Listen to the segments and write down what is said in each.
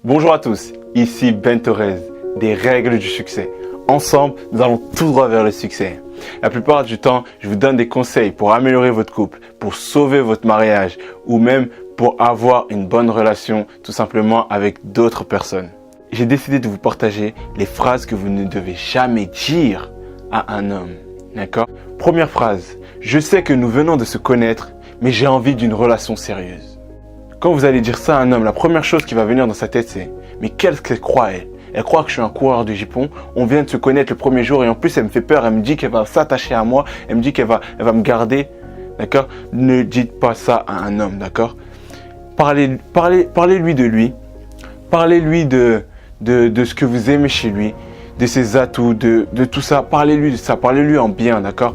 Bonjour à tous, ici Ben Torres, des règles du succès. Ensemble, nous allons tout droit vers le succès. La plupart du temps, je vous donne des conseils pour améliorer votre couple, pour sauver votre mariage ou même pour avoir une bonne relation tout simplement avec d'autres personnes. J'ai décidé de vous partager les phrases que vous ne devez jamais dire à un homme. D'accord ? Première phrase, je sais que nous venons de se connaître, mais j'ai envie d'une relation sérieuse. Quand vous allez dire ça à un homme, la première chose qui va venir dans sa tête, c'est « Mais qu'est-ce qu'elle croit, elle ? Elle croit que je suis un coureur de jupons, on vient de se connaître le premier jour et en plus elle me fait peur, elle me dit qu'elle va s'attacher à moi, elle me dit qu'elle va me garder. » D'accord ? Ne dites pas ça à un homme, d'accord ? Parlez-lui de lui, parlez-lui de ce que vous aimez chez lui, de ses atouts, de tout ça. Parlez-lui de ça, parlez-lui en bien, d'accord ?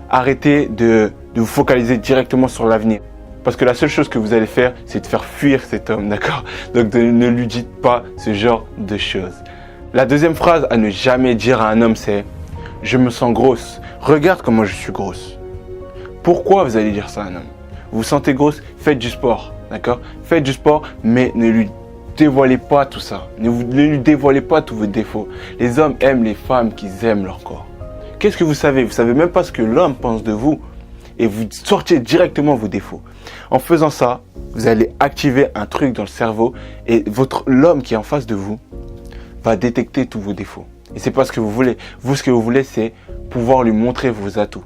Arrêtez de vous focaliser directement sur l'avenir. Parce que la seule chose que vous allez faire, c'est de faire fuir cet homme, d'accord ? Donc ne lui dites pas ce genre de choses. La deuxième phrase à ne jamais dire à un homme, c'est « Je me sens grosse, regarde comment je suis grosse ». Pourquoi vous allez dire ça à un homme ? Vous vous sentez grosse, faites du sport, d'accord ? Faites du sport, mais ne lui dévoilez pas tout ça. Ne lui dévoilez pas tous vos défauts. Les hommes aiment les femmes qui aiment leur corps. Qu'est-ce que vous savez ? Vous ne savez même pas ce que l'homme pense de vous. Et vous sortez directement vos défauts. En faisant ça, vous allez activer un truc dans le cerveau et l'homme qui est en face de vous va détecter tous vos défauts. Et c'est pas ce que vous voulez. Vous, ce que vous voulez, c'est pouvoir lui montrer vos atouts.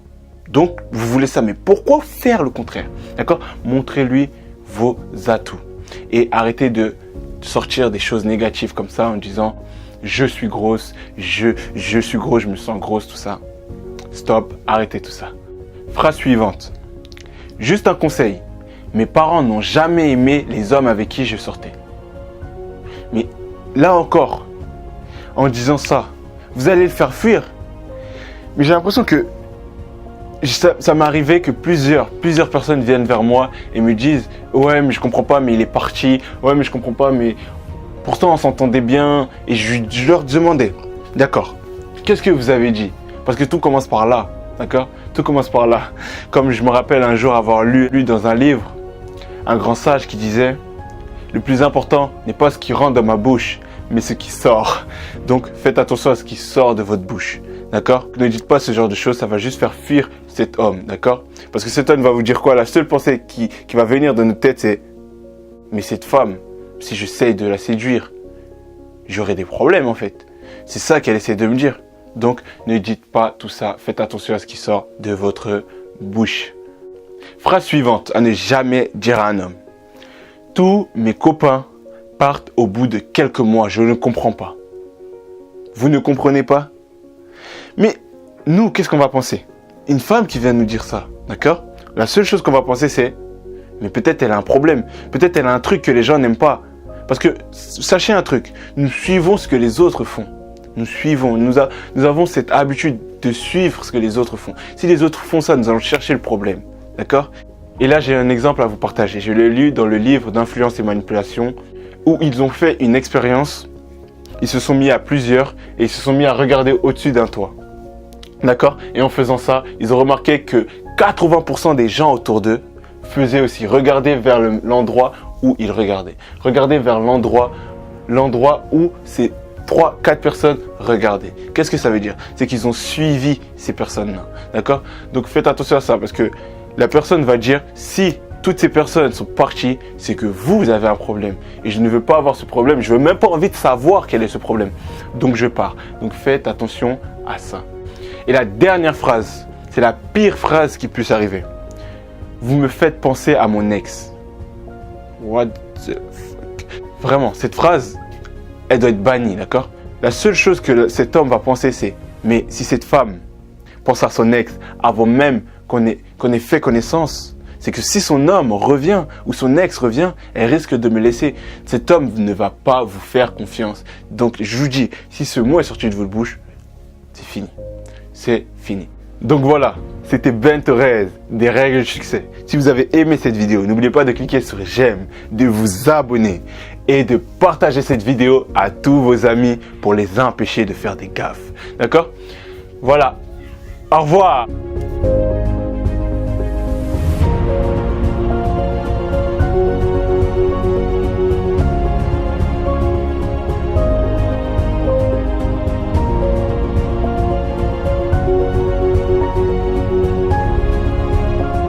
Donc, vous voulez ça. Mais pourquoi faire le contraire ? D'accord ? Montrez-lui vos atouts. Et arrêtez de sortir des choses négatives comme ça en disant « Je suis grosse, je suis gros, je me sens grosse, tout ça. » Stop, arrêtez tout ça. Phrase suivante. Juste un conseil. Mes parents n'ont jamais aimé les hommes avec qui je sortais. Mais là encore, en disant ça, vous allez le faire fuir. Mais j'ai l'impression que ça m'est arrivé que plusieurs personnes viennent vers moi et me disent « Ouais, mais je comprends pas, mais il est parti. Ouais, mais je comprends pas, mais pourtant on s'entendait bien. » Et je leur demandais « D'accord, qu'est-ce que vous avez dit ?» Parce que tout commence par là. D'accord ? Tout commence par là. Comme je me rappelle un jour avoir lu dans un livre, un grand sage qui disait « Le plus important n'est pas ce qui rentre dans ma bouche, mais ce qui sort. » Donc, faites attention à ce qui sort de votre bouche. D'accord ? Ne dites pas ce genre de choses, ça va juste faire fuir cet homme. D'accord ? Parce que cet homme va vous dire quoi ? La seule pensée qui va venir dans notre tête, c'est « Mais cette femme, si j'essaye de la séduire, j'aurai des problèmes en fait. » C'est ça qu'elle essaie de me dire. Donc, ne dites pas tout ça. Faites attention à ce qui sort de votre bouche. Phrase suivante à ne jamais dire à un homme. Tous mes copains partent au bout de quelques mois. Je ne comprends pas. Vous ne comprenez pas ? Mais nous, qu'est-ce qu'on va penser ? Une femme qui vient nous dire ça, d'accord ? La seule chose qu'on va penser, c'est mais peut-être elle a un problème. Peut-être elle a un truc que les gens n'aiment pas. Parce que, sachez un truc, nous suivons ce que les autres font. Nous suivons, nous avons cette habitude de suivre ce que les autres font. Si les autres font ça, nous allons chercher le problème. D'accord ? Et là, j'ai un exemple à vous partager. Je l'ai lu dans le livre d'Influence et Manipulation où ils ont fait une expérience. Ils se sont mis à plusieurs et ils se sont mis à regarder au-dessus d'un toit. D'accord ? Et en faisant ça, ils ont remarqué que 80% des gens autour d'eux faisaient aussi. Regarder vers l'endroit où ils regardaient. Regarder vers l'endroit où c'est 3-4 personnes regardaient. Qu'est-ce que ça veut dire ? C'est qu'ils ont suivi ces personnes-là. D'accord ? Donc faites attention à ça parce que la personne va dire si toutes ces personnes sont parties, c'est que vous avez un problème. Et je ne veux pas avoir ce problème. Je veux même pas envie de savoir quel est ce problème. Donc je pars. Donc faites attention à ça. Et la dernière phrase, c'est la pire phrase qui puisse arriver. Vous me faites penser à mon ex. What the fuck ? Vraiment, cette phrase, elle doit être bannie, d'accord ? La seule chose que cet homme va penser, c'est « Mais si cette femme pense à son ex avant même qu'on ait fait connaissance, c'est que si son homme revient ou son ex revient, elle risque de me laisser. Cet homme ne va pas vous faire confiance. Donc, je vous dis, si ce mot est sorti de votre bouche, c'est fini. C'est fini. Donc voilà, c'était Ben Torres, des règles du succès. Si vous avez aimé cette vidéo, n'oubliez pas de cliquer sur j'aime, de vous abonner et de partager cette vidéo à tous vos amis pour les empêcher de faire des gaffes. D'accord ? Voilà. Au revoir.